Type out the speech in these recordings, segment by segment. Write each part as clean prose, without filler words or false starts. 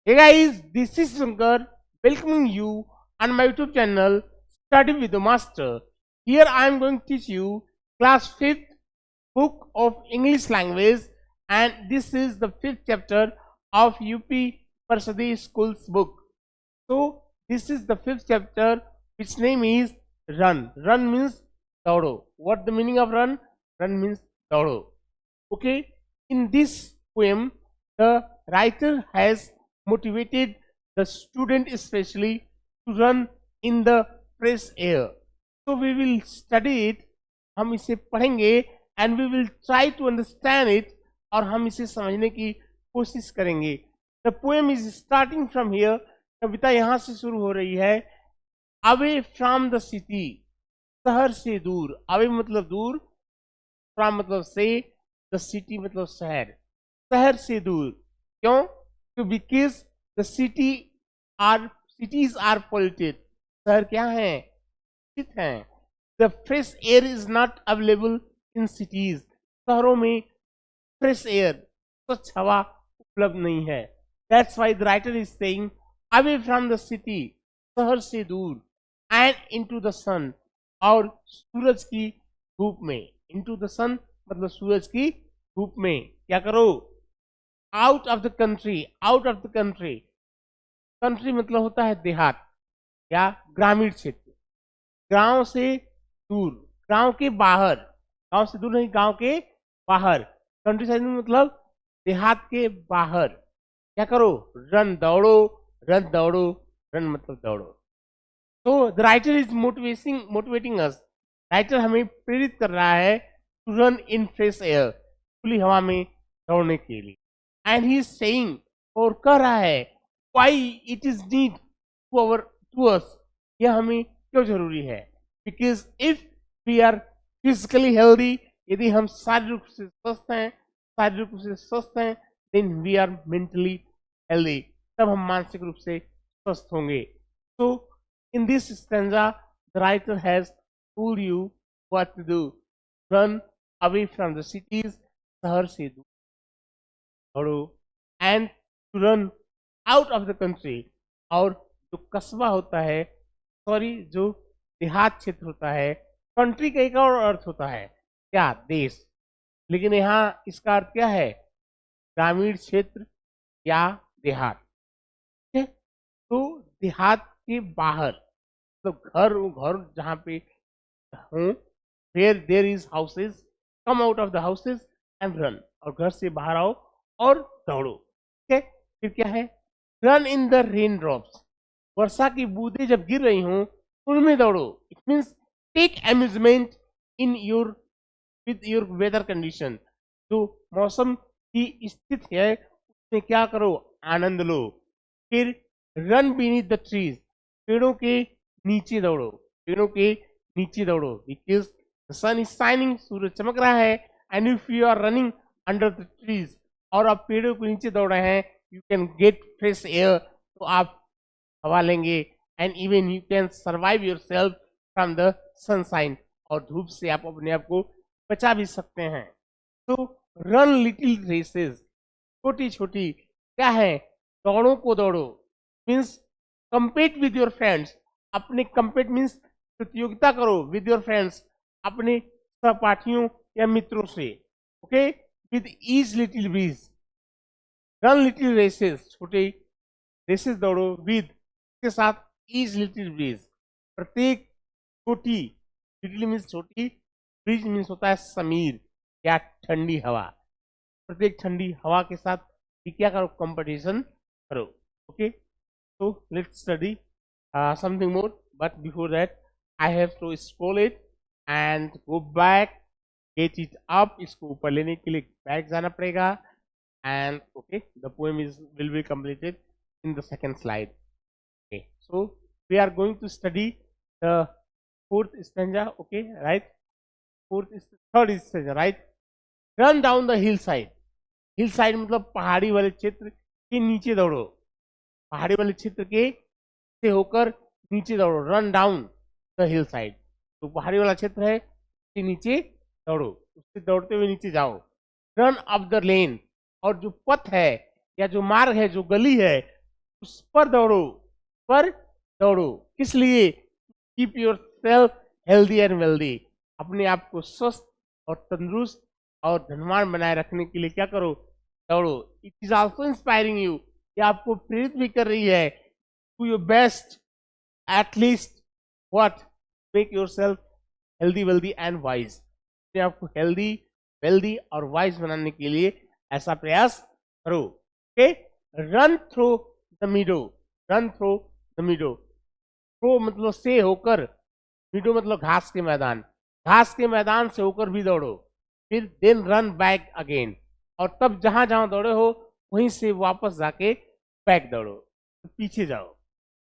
Hey guys, this is Shankar welcoming you on my YouTube channel Study with the Master. Here I am going to teach you class 5th book of English language, and this is the 5th chapter of UP Parsadi School's book. So this is the 5th chapter which name is Run. Run means daudo. What the meaning of run? Run means daudo. Okay, in this poem the writer has motivated the student especially to run in the fresh air. So we will study it, हम इसे पढ़ेंगे and we will try to understand it, और हम इसे समझने की कोशिश करेंगे. The poem is starting from here. कविता यहाँ से शुरू हो रही है. Away from the city, शहर से दूर. Away मतलब दूर, from मतलब से, the city मतलब शहर. शहर से दूर. क्यों? Because the cities are polluted. शहर क्या है? दूषित हैं. The fresh air is not available in cities. शहरों में fresh air, स्वच्छ हवा उपलब्ध नहीं है. That's why the writer is saying away from the city, शहर से दूर, and into the sun, और सूरज की धूप में. Into the sun मतलब सूरज की धूप में. क्या करो? Out of the country. Out of the country. Country मतलब होता है देहात या ग्रामीण क्षेत्र. गांव से दूर, गांव के बाहर. गांव से दूर नहीं, गांव के बाहर. कंट्री साइड में मतलब देहात के बाहर. क्या करो? रन, दौड़ो. रन, दौड़ो. रन मतलब दौड़ो. तो the writer is motivating us. Writer हमें प्रेरित कर रहा है to run in fresh air, खुली हवा में दौड़ने के लिए. एंड ही इज सेइंग, और कह रहा है, why it is need to us, यह हमें क्यों जरूरी है. Because if we are physically healthy, यदि हम शारीरिक रूप से स्वस्थ हैं, then we are mentally healthy, तब हम मानसिक रूप से स्वस्थ होंगे. तो in this stanza the writer has told you what to do. Run away from the cities, शहर से दूर दौड़ो. And to run out of the country, और जो कस्बा होता है, जो देहात क्षेत्र होता है. कंट्री का एक और अर्थ होता है क्या? देश. लेकिन यहाँ इसका अर्थ क्या है? ग्रामीण क्षेत्र या देहात. ठीक है? तो देहात के बाहर, तो घर जहाँ पे हूँ, there is houses, come out of the houses and run, और घर से बाहर आओ और दौड़ो. ठीक है? फिर क्या है? Run in the raindrops, वर्षा की बूंदें जब गिर रही हूँ उनमें दौड़ो. It means take amusement in with your weather condition. जो मौसम की स्थिति है उसमें क्या करो? आनंद लो. फिर रन बीनीथ द ट्रीज, पेड़ों के नीचे दौड़ो. पेड़ों के नीचे दौड़ो. Because the sun is shining, सूरज चमक रहा है. And if you are running under the trees, और आप पेड़ों के नीचे दौड़ रहे हैं, you can get fresh air, तो आप हवा लेंगे. And even you can survive yourself from the sunshine, और धूप से आप अपने आप को बचा भी सकते हैं. तो रन लिटिल रेसेस, छोटी छोटी क्या है? दौड़ों को दौड़ो. Means compete with your friends. अपने कंपीट मीन्स प्रतियोगिता करो विद योर फ्रेंड्स, अपने सहपाठियों या मित्रों से. Okay? With ease little breeze. Run little races, छोटे रेसेस दौड़ो. विद के साथ ईज लिटिल ब्रीज, प्रत्येक छोटी, लिटिल मीन्स छोटी, ब्रीज मीन्स होता है समीर या ठंडी हवा. प्रत्येक ठंडी हवा के साथ क्या करो? कंपटीशन करो. ओके? तो let's study something more, but before that I have to scroll it and go back, get it up. इसको ऊपर लेने के लिए बैक जाना पड़ेगा. And okay, the poem will be completed in the second slide. Okay, so we are going to study the fourth stanza. Okay, right? Third stanza, right? Run down the hillside. Hillside मतलब पहाड़ी वाले क्षेत्र के नीचे दौड़ो. पहाड़ी वाले क्षेत्र के से होकर नीचे दौड़ो. Run down the hillside. तो पहाड़ी वाला क्षेत्र है, के नीचे दौड़ो, उससे दौड़ते हुए नीचे जाओ. Run up the lane, और जो पथ है या जो मार्ग है, जो गली है, उस पर दौड़ो, पर दौड़ो। किस लिए? Keep your self healthy and wealthy. अपने आप को स्वस्थ और तंदुरुस्त और धनवान बनाए रखने के लिए क्या करो? दौड़ो। It is also inspiring you, ये आपको प्रेरित भी कर रही है to your best, at least what, make your self healthy wealthy and wise. अपने आप को हेल्दी वेल्दी और वाइज बनाने के लिए ऐसा प्रयास करो। Okay, run through the meadow, run through the meadow. Through मतलब से होकर, मीडो मतलब घास के मैदान, घास के मैदान से होकर भी दौड़ो। फिर देन रन बैक अगेन, और तब जहां जहां दौड़े हो वहीं से वापस जाके बैक दौड़ो, तो पीछे जाओ।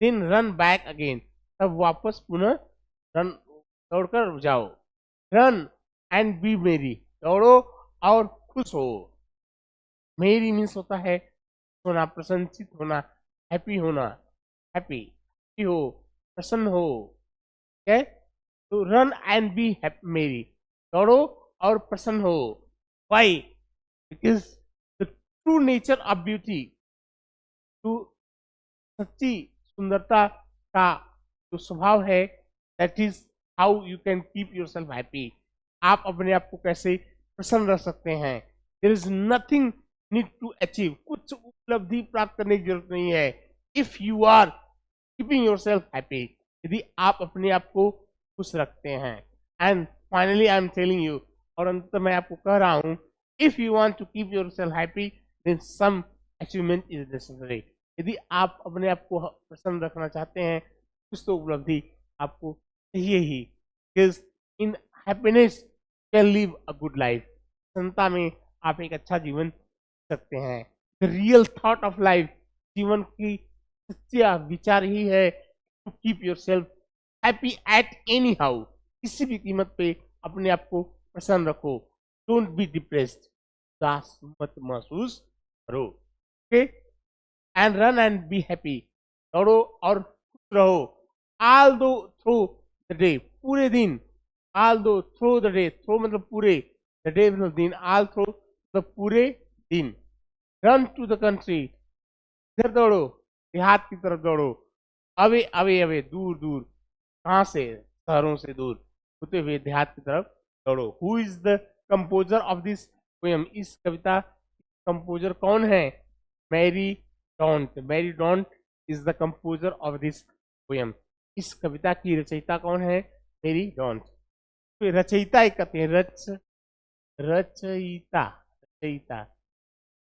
देन रन बैक अगेन, तब वापस पुनः रन दौड़कर जाओ। रन एंड बी मेरी, दौड़ो और खुश हो। मेरी मीन्स होता है होना, प्रसन्नचित होना, हैप्पी होना, हैप्पी हो, प्रसन्न हो। ठीक है, तो रन एंड बी मेरी, दौड़ो और प्रसन्न हो। Why? Because the true nature of beauty, to सच्ची सुंदरता का जो स्वभाव है, that is how you can keep your self happy. आप अपने आप को कैसे प्रसन्न रख सकते हैं। There is nothing need to achieve, कुछ उपलब्धि प्राप्त करने की जरूरत नहीं है। If you are keeping your self happy, यदि आप अपने आप को खुश रखते हैं। And finally I am telling you, और अंत मैं आपको कह रहा हूं, if you want to keep your self happy then some achievement is necessary. यदि आप अपने आप को प्रसन्न रखना चाहते हैं, कुछ तो उपलब्धि आपको चाहिए ही। Because in happiness can live a good life, प्रसन्नता में आप एक अच्छा जीवन जी सकते हैं। The real thought of life, जीवन की सच्चा विचार ही है to keep your self happy at anyhow, किसी भी कीमत पे अपने आप को प्रसन्न रखो। डोंट बी डिप्रेस्ड, उदास मत महसूस करो। Okay, and run and be happy, दौड़ो और खुश रहो। ऑल दो थ्रू द डे, पूरे दिन। ऑल दो थ्रू द डे, थ्रू मतलब पूरे, द डे मतलब दिन, ऑल थ्रू मतलब पूरे दिन। रन टू द कंट्री, इधर दौड़ो, देहात की तरफ दौड़ो। अवे अवे अवे, दूर दूर, कहाँ से? शहरों से दूर होते हुए देहात की तरफ दौड़ो। Who is the composer of this poem, इस कविता कंपोजर कौन है? Mary Daunt, Mary Daunt is the composer of this poem. इस कविता की रचयिता कौन है? Mary Daunt. तो रचयिता एक कहते हैं, रचयिता, रचयिता,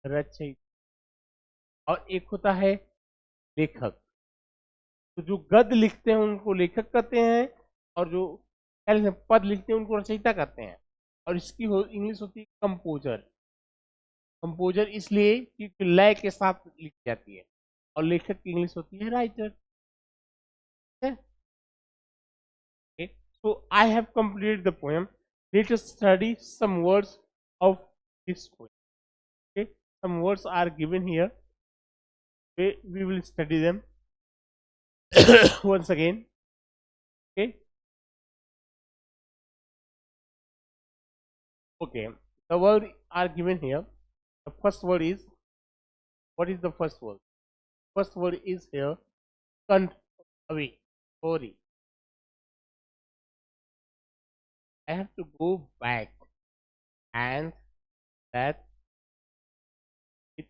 रचयिता, और एक होता है लेखक। तो जो गद्य लिखते हैं उनको लेखक कहते हैं, और जो पद लिखते हैं उनको रचयिता कहते हैं। और इसकी इंग्लिश होती है कंपोजर। कंपोजर इसलिए क्योंकि लय के साथ लिखी जाती है, और लेखक की इंग्लिश होती है writer. So I have completed the poem. Let us study some words of this poem. Okay, some words are given here. Okay, we will study them once again. Okay, okay. The words are given here. The first word is, what is the first word? First word is here, away. Sorry, I have to go back, and that it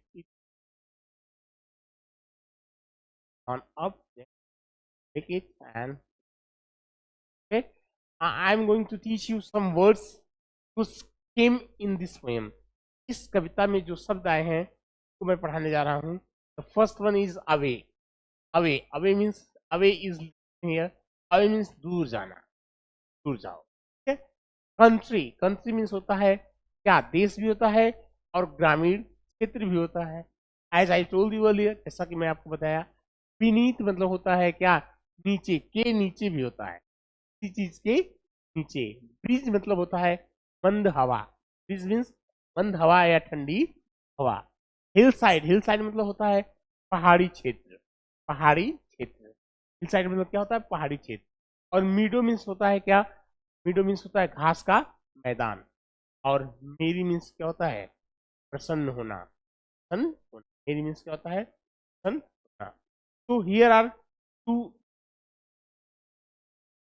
on up. Take it and okay. I'm going to teach you some words which came in this poem. इस कविता में जो शब्द आए हैं तो मैं पढ़ाने जा रहा हूँ। The first one is away. Away. Away means, away is here. Away means दूर जाना, दूर जाओ। ठीक है। Country. Country means होता है क्या? देश भी होता है और ग्रामीण क्षेत्र भी होता है। As I told you earlier, जैसा कि मैं आपको बताया, beneath मतलब होता है क्या? नीचे, के नीचे भी होता है, किसी चीज के नीचे। ब्रिज मतलब होता है मंद हवा, ब्रिज मीन्स मंद हवा या ठंडी हवा। हिल साइड, हिल साइड मतलब होता है पहाड़ी क्षेत्र, पहाड़ी क्षेत्र। हिल साइड मतलब क्या होता है? पहाड़ी क्षेत्र। और मीडो मीन्स होता है क्या? मीडो मीन्स होता है घास का मैदान। और मेरी मीन्स क्या होता है? प्रसन्न होना, प्रसन्न होना। मेरी मीन्स क्या होता है? प्रसन्न होना। So here are to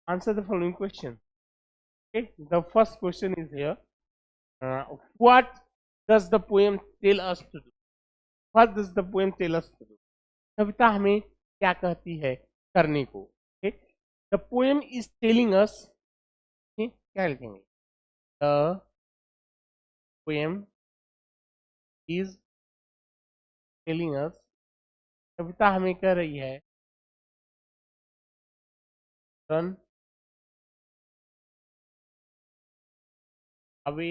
answer the following question. Okay, the first question is here. What does the poem tell us to do? What does the poem tell us to do? कविता हमें क्या कहती है करने को? Okay, the poem is telling us. Okay, क्या लिखेंगे? The poem is telling us. कविता हमें कह रही है run away,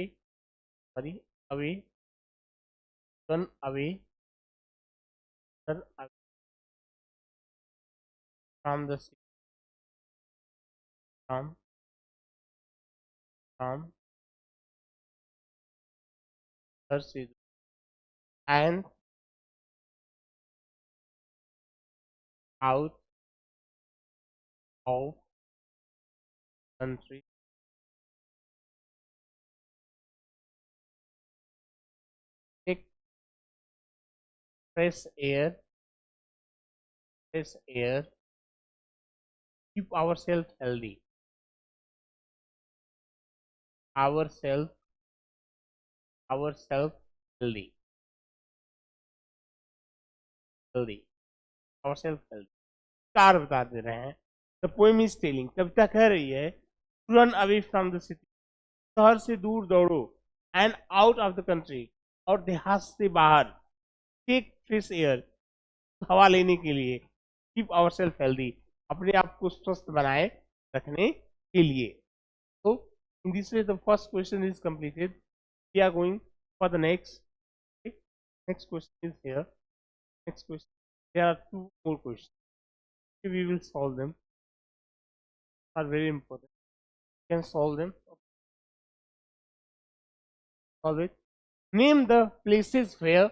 sorry, away, run away, run away from the city, from her city, and out of country, take fresh air, keep ourselves healthy, ourselves healthy, ourselves healthy. चार बता दे रहे हैं. The poem is telling, कविता कह रही है to run away from the city, शहर से दूर दौड़ो, and out of the country, और देहात से बाहर, टेक फ्रेश एयर, हवा लेने के लिए, कीप आवर सेल्फ हेल्दी, अपने आप को स्वस्थ बनाए रखने के लिए. तो in this way the first question is completed. We are going for the next. Next question is here. Next question, there are two more question. We will solve them. Are very important. You can solve them. Solve it. Name the places where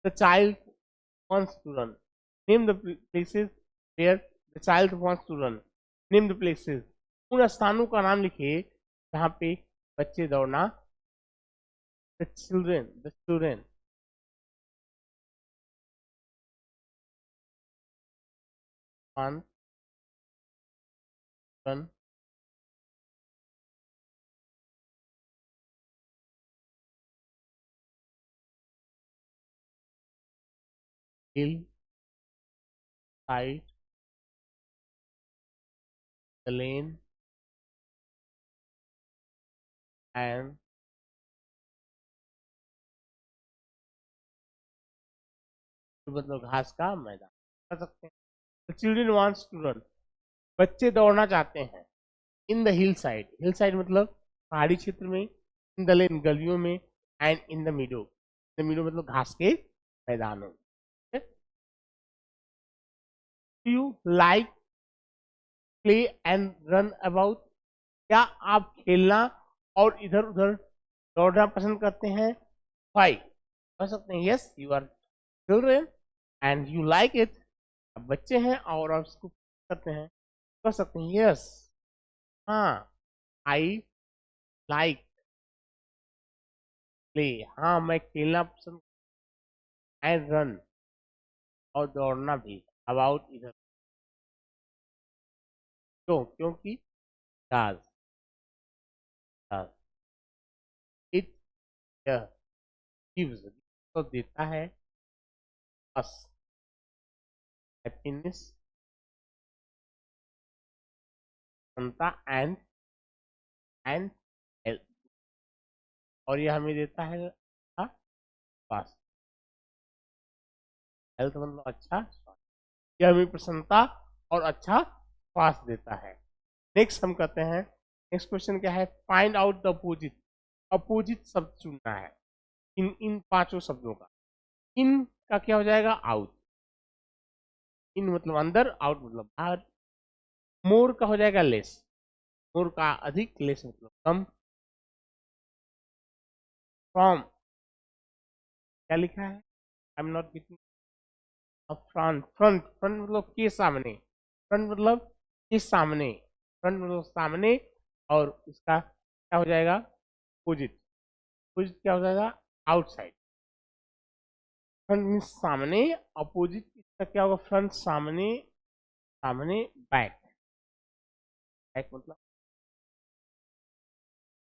the child wants to run. Name the places where the child wants to run. Name the places. उन स्थानों का नाम लिखिए जहाँ पे बच्चे दौड़ना. The children. Want run. Hill side, the lane, and मतलब घास का मैदान कर सकते हैं. The children wants to run. बच्चे दौड़ना चाहते हैं. इन द हिल साइड मतलब पहाड़ी क्षेत्र में, इन द लेन गलियों में, एंड इन द मीडो मतलब घास के मैदानों. You like play and run about, क्या आप खेलना और इधर उधर दौड़ना पसंद करते हैं? वाई, कह सकते हैं yes you are children and you like it, अब बच्चे हैं और आप इसको करते हैं, कह सकते हैं यस, हाँ, आई लाइक प्ले, हाँ मैं खेलना पसंद, एंड रन और दौड़ना भी, अबाउट इधर, क्योंकि डाज इट गिव्स, तो देता है अस हैप्पीनेस, प्रसन्नता, एंड हेल्थ, और यह हमें देता है स्वास्थ्य. हेल्थ मतलब अच्छा स्वास्थ्य, यह हमें प्रसन्नता और अच्छा स्वास्थ्य देता है. नेक्स्ट हम कहते हैं, नेक्स्ट क्वेश्चन क्या है? फाइंड आउट द अपोजिट शब्द चुनना है इन पांचों शब्दों का. इन का क्या हो जाएगा? आउट. इन मतलब अंदर, आउट मतलब बाहर. मोर का हो जाएगा लेस, मोर का अधिक, लेस मतलब कम. फ्रॉम क्या लिखा है? I am not getting. Front मतलब के सामने, फ्रंट मतलब के सामने, फ्रंट मतलब सामने, और इसका क्या हो जाएगा? अपोजिट. अपोजिट क्या हो जाएगा? आउटसाइड. फ्रंट मीन्स सामने, अपोजिट तो क्या होगा, फ्रंट सामने, सामने बैक, बैक मतलब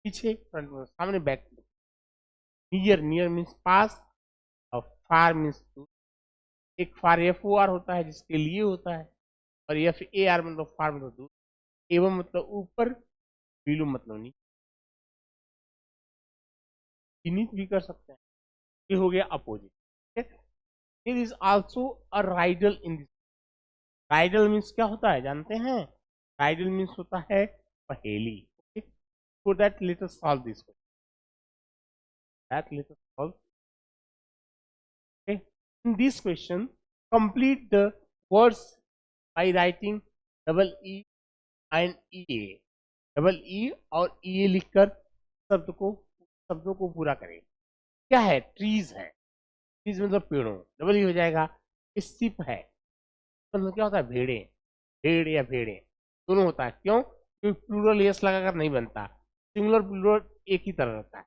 पीछे, फ्रंट मतलब सामने, बैक नियर, नियर मीन्स पास, और फार मीन्स दूर। एक फार एफ ओ आर होता है जिसके लिए होता है, और एफ ए आर मतलब फार मतलब दूर, एवं मतलब ऊपर, बिलो मतलब नीचे, बीनीथ भी कर सकते हैं। ये हो गया opposite. There is also a riddle in this. Riddle means क्या होता है जानते हैं? राइडल मीन्स होता है पहेली। For that let us solve this question, that let us solve. In this question, complete the words by writing double E and EA. Double E और ई लिखकर शब्दों को पूरा करें। क्या है? ट्रीज है, ट्रीज मतलब पेड़ों, डबल ई हो जाएगा। सिप है मतलब क्या होता है? भेड़े, भेड़ या भेड़े दोनों होता है। क्यों? क्योंकि प्लूरल यस लगाकर नहीं बनता, सिंगुलर प्लूरल एक ही तरह रहता है।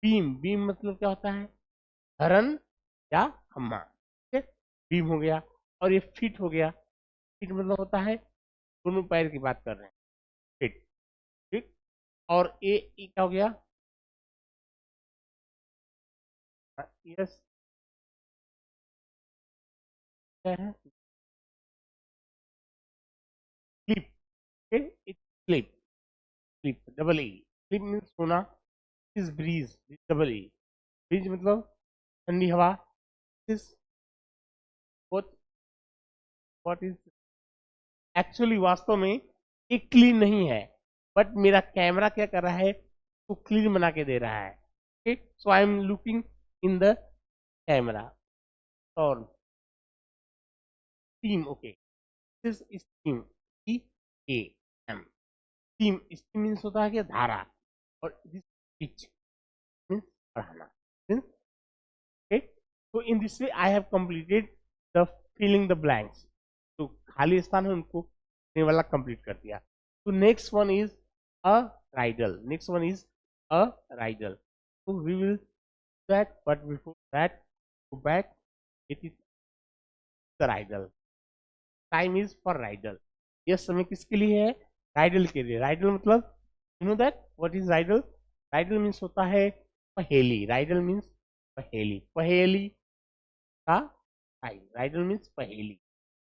बीम, बीम मतलब क्या होता है? हरन या खम्मा, ठीक है, बीम हो गया। और ये फिट हो गया, फिट मतलब होता है दोनों पैर की बात कर रहे हैं, फिट, ठीक। और ये क्या हो गया? यस, क्या है? Sleep, it sleep, sleep double E, sleep means सोना। इस ब्रीज, डबल ई, ब्रीज मतलब ठंडी हवा। इस व्हाट, व्हाट इज एक्चुअली, वास्तव में ये क्लीन नहीं है, बट मेरा कैमरा क्या कर रहा है, तो क्लीन बना के दे रहा है। ठीक, so I am looking in the camera. और steam, okay, this is steam, E A M, steam, steam means होता है कि धारा, और दिस पिच मीन्स बढ़ाना, मीन्स, ओके। तो in this way I have completed the filling the blanks. तो खाली स्थान है उनको ये वाला कंप्लीट कर दिया। तो next one is a riddle, next one is a riddle. तो we will that, but before that go back, it is the riddle, time is for riddle. यह समय किसके लिए है? राइडल के लिए। राइडल मतलब, you know that what is Rydal? Rydal means होता है पहेली, राइडल मीन्स पहेली, पहेली का टाइम, राइडल मीन्स पहेली।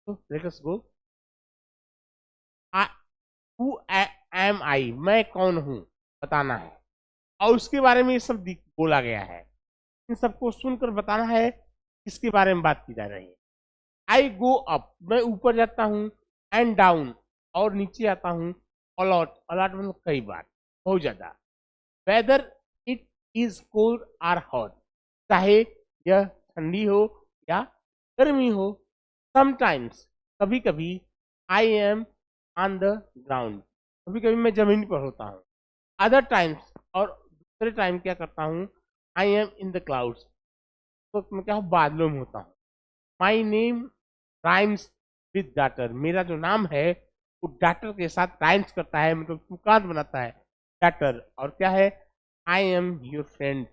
तो let us go. Who am I, मैं कौन हूं बताना है, और उसके बारे में ये सब बोला गया है। इन सबको सुनकर बताना है किसके बारे में बात की जा रही है। आई गो अप, मैं ऊपर जाता हूँ, एंड डाउन, और नीचे आता हूँ, अलॉट, अलॉट मतलब कई बार, बहुत ज्यादा। Whether it is cold or hot, चाहे यह ठंडी हो या गर्मी हो। समटाइम्स, कभी कभी, I am on the ground, कभी कभी मैं जमीन पर होता हूँ। अदर टाइम्स, और दूसरे टाइम क्या करता हूँ, I am in the clouds, तो मैं क्या हूँ, बादलों में होता हूँ। My name rhymes with daughter, मेरा जो नाम है वो डाटर के साथ राइम्स करता है, मतलब तुकार बनाता है, डाटर। और क्या है? I am your friend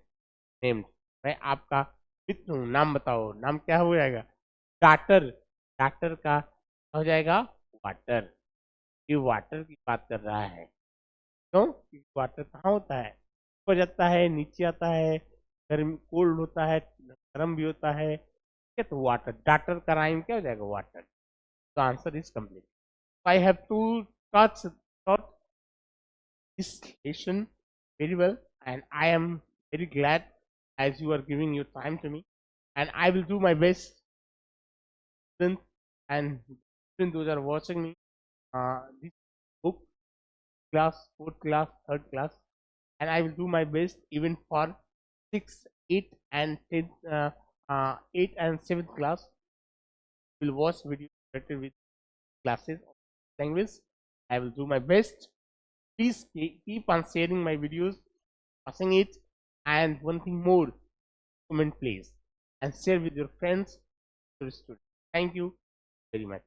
named, मैं आपका मित्र हूँ। नाम बताओ, नाम क्या हो जाएगा? डाटर, डाटर का हो जाएगा वाटर। ये वाटर की बात कर रहा है। क्यों? क्योंकि वाटर कहाँ होता है? ऊपर जाता है, नीचे आता है, गर्म कोल्ड होता है, गर्म भी होता है, ठीक है। तो वाटर, डाटर का राइम क्या हो जाएगा? वाटर। तो answer is complete. I have to taught this lesson very well, and I am very glad as you are giving your time to me, and I will do my best, students, and students those are watching me, this book class, fourth class, third class, and I will do my best even for 6, 8, and 10, 8 and 7th class. Will watch videos related with classes of language. I will do my best. Please keep on sharing my videos, watching it, and one thing more, comment please, and share with your friends, your students. Thank you very much.